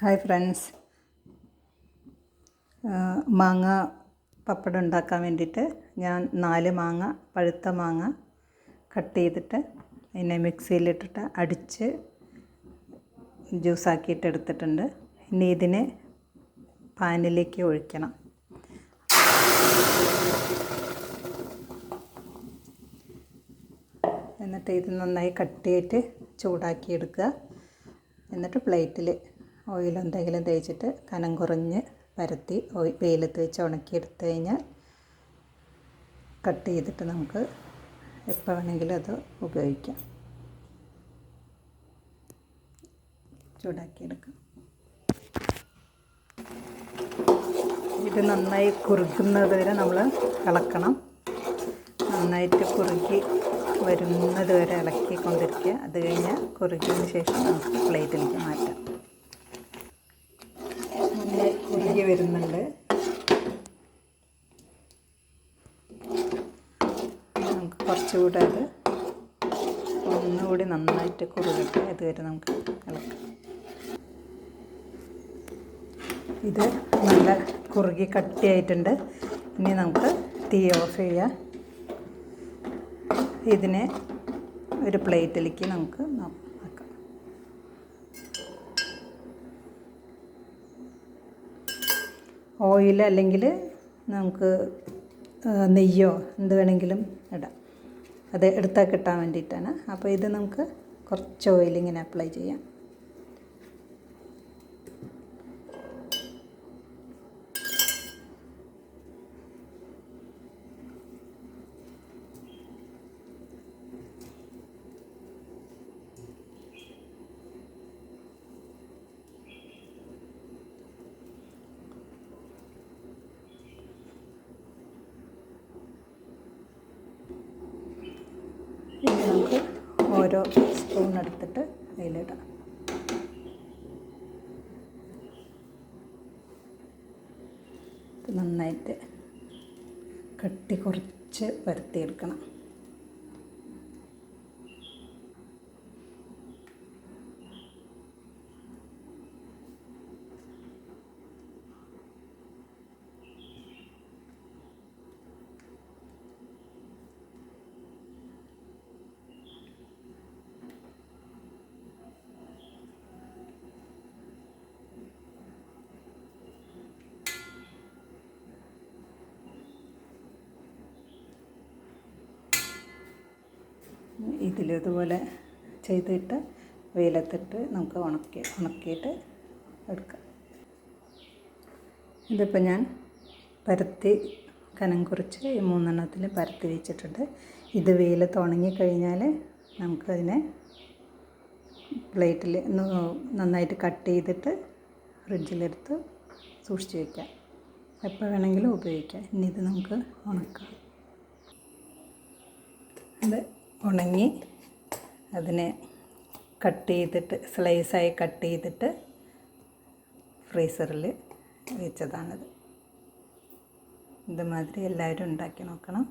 Hi friends, മാങ്ങ പപ്പടം ഉണ്ടാക്കാൻ വേണ്ടിയിട്ട് ഞാൻ 4 മാങ്ങ, പഴുത്ത മാങ്ങ കട്ട് ചെയ്തിട്ട് അതിനെ മിക്സിയിലിട്ടിട്ട് അടിച്ച് ജ്യൂസാക്കിയിട്ട് എടുത്തിട്ടുണ്ട്. ഇനി ഇതിനെ പാനിലേക്ക് ഒഴിക്കണം. എന്നിട്ട് ഇത് നന്നായി കട്ടിയായിട്ട് ചൂടാക്കിയെടുക്കുക. എന്നിട്ട് പ്ലേറ്റിൽ ഓയിൽ എന്തെങ്കിലും തേച്ചിട്ട് കനം കുറഞ്ഞ് പരത്തി വെയിലത്ത് വെച്ച് ഉണക്കിയെടുത്ത് കഴിഞ്ഞാൽ കട്ട് ചെയ്തിട്ട് നമുക്ക് എപ്പോൾ വേണമെങ്കിലും അത് ഉപയോഗിക്കാം. ചൂടാക്കിയെടുക്കാം. ഇത് നന്നായി കുറുകുന്നത് വരെ നമ്മൾ ഇളക്കണം. നന്നായിട്ട് കുറുകി വരുന്നത് വരെ ഇളക്കിക്കൊണ്ടിരിക്കുക. അത് കഴിഞ്ഞാൽ കുറുകിയതിന് ശേഷം നമുക്ക് പ്ലേറ്റിലേക്ക് മാറ്റാം. നന്നായി കുറുകി വരുന്നുണ്ട്. നമുക്ക് കുറച്ചുകൂടെ അത് ഒന്നുകൂടി നന്നായിട്ട് കുറുകട്ടെ. അതുവരെ നമുക്ക് ഇളക്കാം. ഇത് നല്ല കുറുകി കട്ടിയായിട്ടുണ്ട്. ഇനി നമുക്ക് തീ ഓഫ് ചെയ്യാം. ഇതിനെ ഒരു പ്ലേറ്റിലേക്ക് നമുക്ക് ആക്കാം. ഓയിൽ അല്ലെങ്കിൽ നമുക്ക് നെയ്യോ എന്ത് വേണമെങ്കിലും ഇടാം. അത് എടുത്താൽ കിട്ടാൻ വേണ്ടിയിട്ടാണ്. അപ്പോൾ ഇത് നമുക്ക് കുറച്ച് ഓയിൽ ഇങ്ങനെ അപ്ലൈ ചെയ്യാം. ഇനി നമുക്ക് ഓരോ സ്പൂൺ എടുത്തിട്ട് അതിലിടാം. നന്നായിട്ട് കട്ടി കുറച്ച് പരത്തിയെടുക്കണം. ഇതിലിതുപോലെ ചെയ്തിട്ട് വെയിലത്തിട്ട് നമുക്ക് ഉണക്കിയിട്ട് എടുക്കാം. ഇതിപ്പോൾ ഞാൻ പരത്തി കനം കുറച്ച് 3 എണ്ണത്തിൽ പരത്തി വെച്ചിട്ടുണ്ട്. ഇത് വെയിലത്ത് ഉണങ്ങിക്കഴിഞ്ഞാൽ നമുക്കതിനെ പ്ലേറ്റിൽ നന്നായിട്ട് കട്ട് ചെയ്തിട്ട് ഫ്രിഡ്ജിലെടുത്ത് സൂക്ഷിച്ച് വയ്ക്കാം. എപ്പോൾ വേണമെങ്കിലും ഉപയോഗിക്കാം. ഇനി ഇത് നമുക്ക് ഉണക്കാം. ഇത് ഉണങ്ങി അതിനെ കട്ട് ചെയ്തിട്ട് സ്ലൈസായി കട്ട് ചെയ്തിട്ട് ഫ്രീസറിൽ വെച്ചതാണിത്. ഇതുമാതിരി എല്ലാവരും ഉണ്ടാക്കി നോക്കണം.